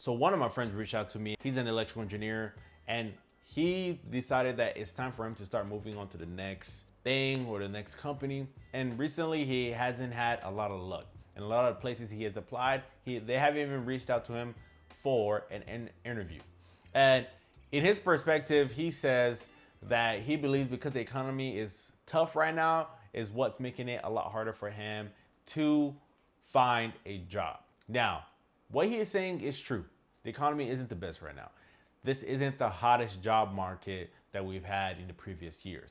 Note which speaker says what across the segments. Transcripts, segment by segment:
Speaker 1: So one of my friends reached out to me. He's an electrical engineer, and he decided that it's time for him to start moving on to the next thing or the next company. And recently he hasn't had a lot of luck. In a lot of places he has applied, they haven't even reached out to him for an interview. And in his perspective, he says that he believes because the economy is tough right now is what's making it a lot harder for him to find a job. Now, what he is saying is true. The economy isn't the best right now. This isn't the hottest job market that we've had in the previous years.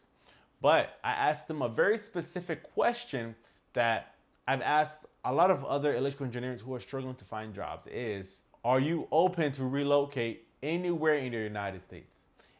Speaker 1: But I asked him a very specific question that I've asked a lot of other electrical engineers who are struggling to find jobs is, are you open to relocate anywhere in the United States?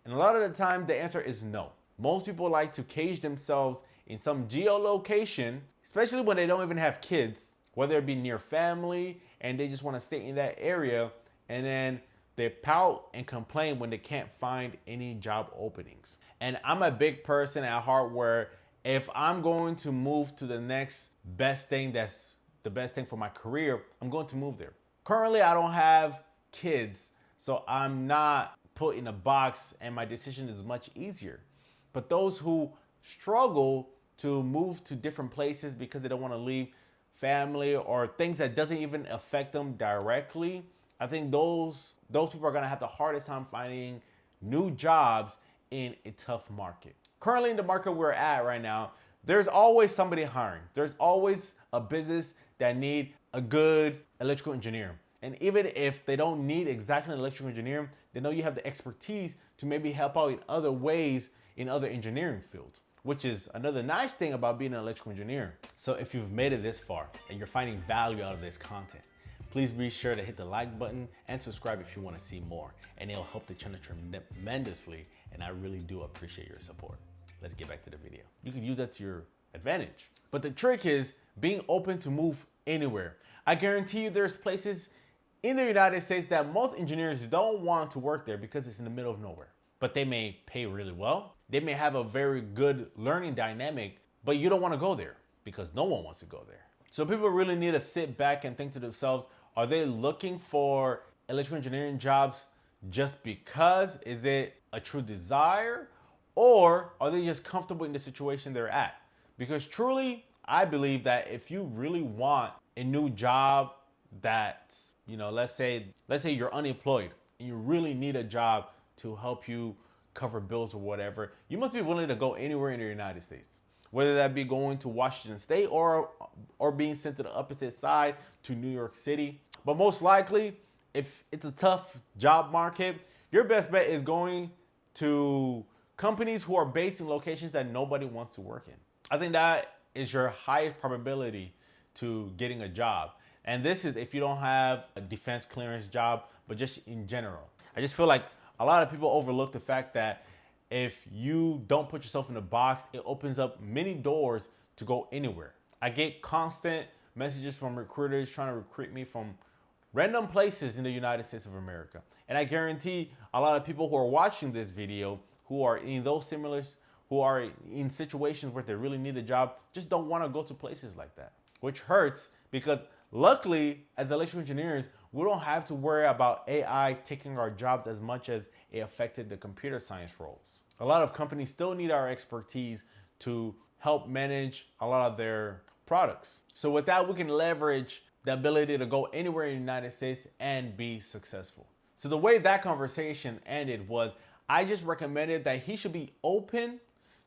Speaker 1: And a lot of the time, the answer is no. Most people like to cage themselves in some geolocation, especially when they don't even have kids, whether it be near family, and they just want to stay in that area, and then they pout and complain when they can't find any job openings. And I'm a big person at heart where if I'm going to move to the next best thing that's the best thing for my career, I'm going to move there. Currently, I don't have kids, so I'm not put in a box and my decision is much easier. But those who struggle to move to different places because they don't want to leave family or things that doesn't even affect them directly, I think those people are gonna have the hardest time finding new jobs in a tough market. Currently in the market we're at right now, there's always somebody hiring. There's always a business that need a good electrical engineer. And even if they don't need exactly an electrical engineer, they know you have the expertise to maybe help out in other ways in other engineering fields, which is another nice thing about being an electrical engineer. So if you've made it this far and you're finding value out of this content, please be sure to hit the like button and subscribe if you want to see more. And it'll help the channel tremendously. And I really do appreciate your support. Let's get back to the video. You can use that to your advantage. But the trick is being open to move anywhere. I guarantee you there's places in the United States that most engineers don't want to work there because it's in the middle of nowhere. But they may pay really well. They may have a very good learning dynamic, but you don't want to go there because no one wants to go there. So people really need to sit back and think to themselves, are they looking for electrical engineering jobs just because? Is it a true desire? Or are they just comfortable in the situation they're at? Because truly, I believe that if you really want a new job that's, let's say you're unemployed and you really need a job to help you cover bills or whatever, you must be willing to go anywhere in the United States. Whether that be going to Washington State or being sent to the opposite side to New York City. But most likely, if it's a tough job market, your best bet is going to companies who are based in locations that nobody wants to work in. I think that is your highest probability to getting a job. And this is if you don't have a defense clearance job, but just in general. I just feel like a lot of people overlook the fact that if you don't put yourself in a box, it opens up many doors to go anywhere. I get constant messages from recruiters trying to recruit me from random places in the United States of America. And I guarantee a lot of people who are watching this video who are in who are in situations where they really need a job, just don't want to go to places like that, which hurts because luckily, as electrical engineers, we don't have to worry about AI taking our jobs as much as it affected the computer science roles. A lot of companies still need our expertise to help manage a lot of their products. So with that, we can leverage the ability to go anywhere in the United States and be successful. So the way that conversation ended was I just recommended that he should be open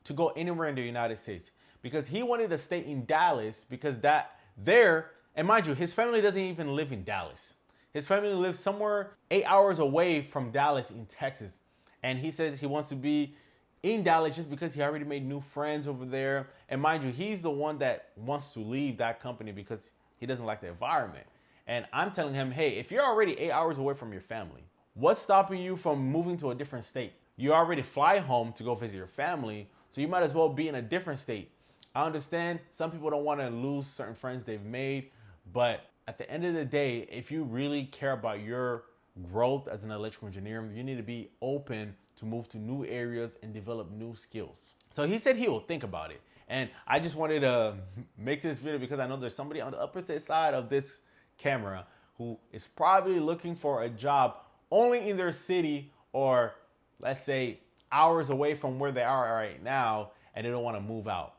Speaker 1: to go anywhere in the United States because he wanted to stay in Dallas because and mind you, his family doesn't even live in Dallas. His family lives somewhere 8 hours away from Dallas in Texas. And he says he wants to be in Dallas just because he already made new friends over there. And mind you, he's the one that wants to leave that company because he doesn't like the environment. And I'm telling him, hey, if you're already 8 hours away from your family, what's stopping you from moving to a different state? You already fly home to go visit your family, so you might as well be in a different state. I understand some people don't want to lose certain friends they've made, but at the end of the day, if you really care about your growth as an electrical engineer, you need to be open to move to new areas and develop new skills. So he said he will think about it. And I just wanted to make this video because I know there's somebody on the opposite side of this camera who is probably looking for a job only in their city, or let's say hours away from where they are right now, and they don't want to move out.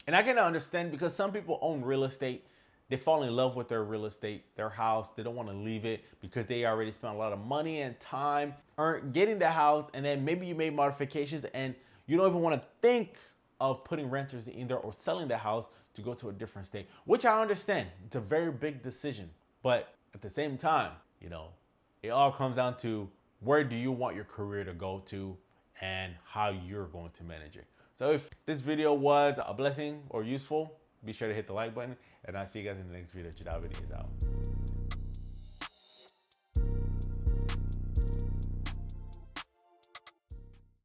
Speaker 1: And I can understand, because some people own real estate. They fall in love with their real estate, their house. They don't want to leave it because they already spent a lot of money and time getting the house. And then maybe you made modifications and you don't even want to think of putting renters in there or selling the house to go to a different state, which I understand. It's a very big decision. But at the same time, it all comes down to, where do you want your career to go to and how you're going to manage it. So if this video was a blessing or useful, be sure to hit the like button, and I'll see you guys in the next video. Jodabeni is out.